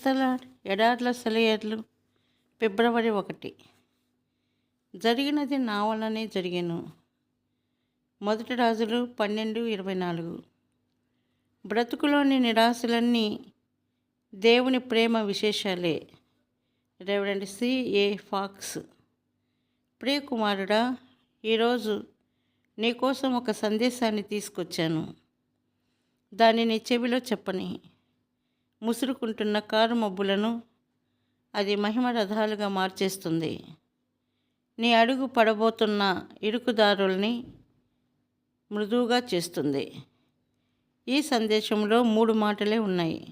క్రైస్తలాడ్ ఎడార్ల సెలయేర్లు ఫిబ్రవరి 1. జరిగినది నా వల్లనే జరిగెను. 1 రాజులు 12:24. బ్రతుకులోని నిరాశలన్నీ దేవుని ప్రేమ విశేషాలే. Reverend C.A. ఫాక్స్. ప్రియ కుమారుడా, ఈరోజు నీకోసం ఒక సందేశాన్ని తీసుకొచ్చాను. దానిని చెవిలో చెప్పని. ముసురుకుంటున్న కారు మబ్బులను అది మహిమ రథాలుగా మార్చేస్తుంది. నీ అడుగు పడబోతున్న ఇరుకుదారుల్ని మృదువుగా చేస్తుంది. ఈ సందేశంలో 3 మాటలే ఉన్నాయి.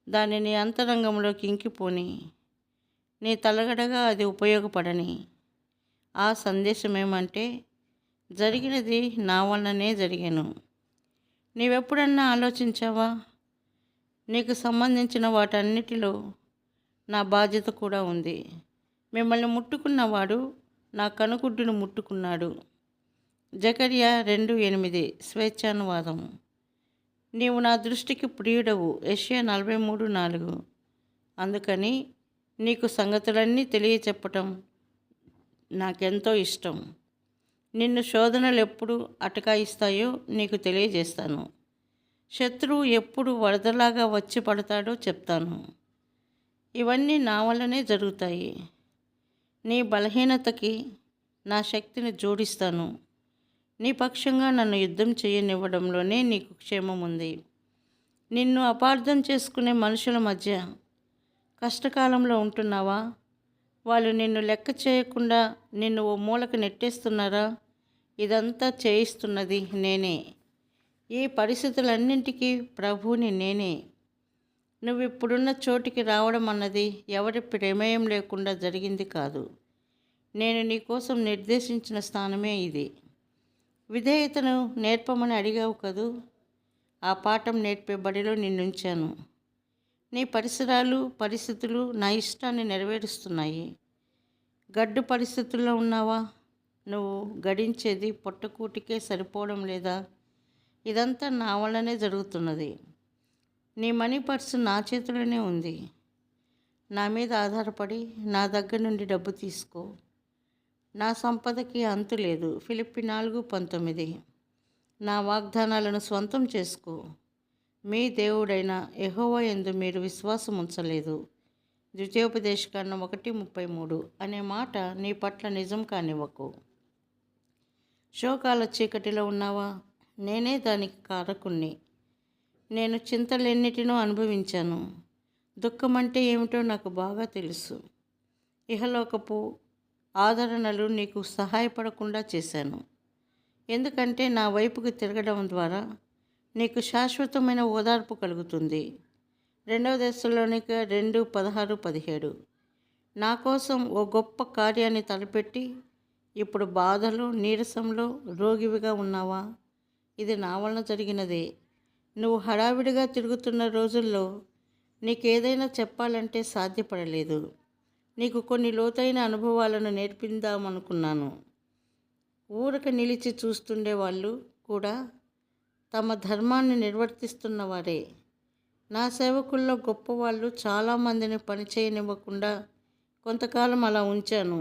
దానిని అంతరంగంలోకి ఇంకిపోని, నీ తలగడగా అది ఉపయోగపడని. ఆ సందేశం ఏమంటే, జరిగినది నా వల్లనే జరిగాను. నీవెప్పుడన్నా ఆలోచించావా? నీకు సంబంధించిన వాటన్నిటిలో నా బాధ్యత కూడా ఉంది. మిమ్మల్ని ముట్టుకున్నవాడు నా కనుగుడ్డును ముట్టుకున్నాడు. జకర్యా 2:8 స్వేచ్ఛానువాదం. నీవు నా దృష్టికి ప్రియుడవు. యెషయా 43:4. అందుకని నీకు సంగతులన్నీ తెలియచెప్పటం నాకెంతో ఇష్టం. నిన్ను శోధనలు ఎప్పుడు అటకాయిస్తాయో నీకు తెలియజేస్తాను. శత్రువు ఎప్పుడు వరదలాగా వచ్చి పడతాడో చెప్తాను. ఇవన్నీ నా వల్లనే జరుగుతాయి. నీ బలహీనతకి నా శక్తిని జోడిస్తాను. నీ పక్షంగా నన్ను యుద్ధం చేయనివ్వడంలోనే నీకు క్షేమం ఉంది. నిన్ను అపార్థం చేసుకునే మనుషుల మధ్య కష్టకాలంలో ఉంటున్నావా? వాళ్ళు నిన్ను లెక్క చేయకుండా నిన్ను ఓ మూలకు నెట్టేస్తున్నారా? ఇదంతా చేయిస్తున్నది నేనే. ఈ పరిస్థితులన్నింటికీ ప్రభువుని నేనే. నువ్వు ఇప్పుడున్న చోటికి రావడం అన్నది ఎవరి ప్రమేయం లేకుండా జరిగింది కాదు. నేను నీకోసం నిర్దేశించిన స్థానమే ఇది. విధేయతను నేర్పమని అడిగావు కదూ. ఆ పాఠం నేర్పే బడిలో నిన్నుంచాను. నీ పరిస్థితులు నా ఇష్టాన్ని నెరవేరుస్తున్నాయి. గడ్డు పరిస్థితుల్లో ఉన్నావా? నువ్వు గడించేది పొట్టకూటికే సరిపోవడం లేదా? ఇదంతా నా వల్లనే జరుగుతున్నది. నీ మనీ పర్సు నా చేతిలోనే ఉంది. నా మీద ఆధారపడి నా దగ్గర నుండి డబ్బు తీసుకో. నా సంపదకి అంతు లేదు. ఫిలిప్పీ 4:19. నా వాగ్దానాలను స్వంతం చేసుకో. మీ దేవుడైన యెహోవా యందు మీరు విశ్వాసం ఉంచలేదు. ద్వితీయోపదేశకాండం 1:33 అనే మాట నీ పట్ల నిజం కానివ్వకు. శోకాల చీకటిలో ఉన్నావా? నేనే దానికి కారకుణ్ణి. నేను చింతలెన్నిటినో అనుభవించాను. దుఃఖం అంటే ఏమిటో నాకు బాగా తెలుసు. ఇహలోకపు ఆదరణలు నీకు సహాయపడకుండా చేశాను. ఎందుకంటే నా వైపుకు తిరగడం ద్వారా నీకు శాశ్వతమైన ఓదార్పు కలుగుతుంది. 2 దశలోనిక 2:16-17. నా కోసం ఓ గొప్ప కార్యాన్ని తలపెట్టి ఇప్పుడు బాధలో, నీరసంలో రోగివిగా ఉన్నావా? ఇది నా వలన జరిగినదే. నువ్వు హడావిడిగా తిరుగుతున్న రోజుల్లో నీకేదైనా చెప్పాలంటే సాధ్యపడలేదు. నీకు కొన్ని లోతైన అనుభవాలను నేర్పిందామనుకున్నాను. ఊరక నిలిచి చూస్తుండే వాళ్ళు కూడా తమ ధర్మాన్ని నిర్వర్తిస్తున్నవారే. నా సేవకుల్లో గొప్పవాళ్ళు చాలామందిని పనిచేయనివ్వకుండా కొంతకాలం అలా ఉంచాను.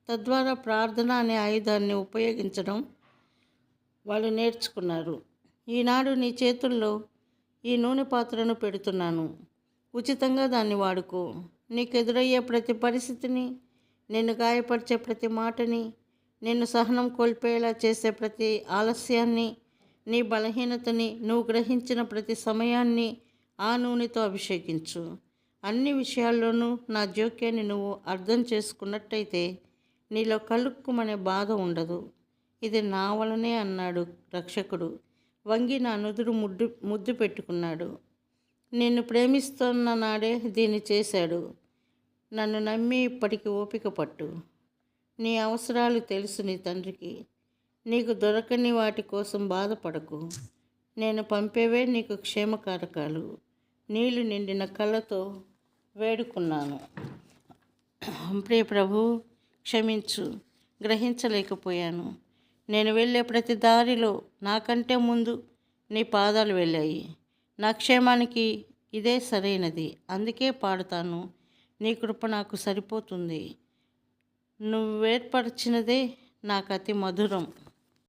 తద్వారా ప్రార్థన అనే ఆయుధాన్ని ఉపయోగించడం వాళ్ళు నేర్చుకున్నారు. ఈనాడు నీ చేతుల్లో ఈ నూనె పాత్రను పెడుతున్నాను. ఉచితంగా దాన్ని వాడుకో. నీకు ఎదురయ్యే ప్రతి పరిస్థితిని, నిన్ను గాయపరిచే ప్రతి మాటని, నిన్ను సహనం కోల్పోయేలా చేసే ప్రతి ఆలస్యాన్ని, నీ బలహీనతని, నువ్వు గ్రహించిన ప్రతి సమయాన్ని ఆ నూనెతో అభిషేకించు. అన్ని విషయాల్లోనూ నా జోక్యాన్ని నువ్వు అర్థం చేసుకున్నట్టయితే నీలో కలుక్కుమనే బాధ ఉండదు. ఇది నా వలనే అన్నాడు రక్షకుడు. వంగి నా నుదురు ముద్దు పెట్టుకున్నాడు. నిన్ను ప్రేమిస్తున్న నాడే దీన్ని చేశాడు. నన్ను నమ్మి ఇప్పటికి ఓపిక పట్టు. నీ అవసరాలు తెలుసు నీ తండ్రికి. నీకు దొరకని వాటి కోసం బాధపడకు. నేను పంపేవే నీకు క్షేమకారకాలు. నీళ్లు నిండిన కళ్ళతో వేడుకున్నాను. ప్రియ ప్రభు, క్షమించు. గ్రహించలేకపోయాను. నేను వెళ్ళే ప్రతి దారిలో నాకంటే ముందు నీ పాదాలు వెళ్ళాయి. నా క్షేమానికి ఇదే సరైనది. అందుకే పాడుతాను. నీ కృప నాకు సరిపోతుంది. నువ్వేర్పరిచినదే నాకు అతి మధురం.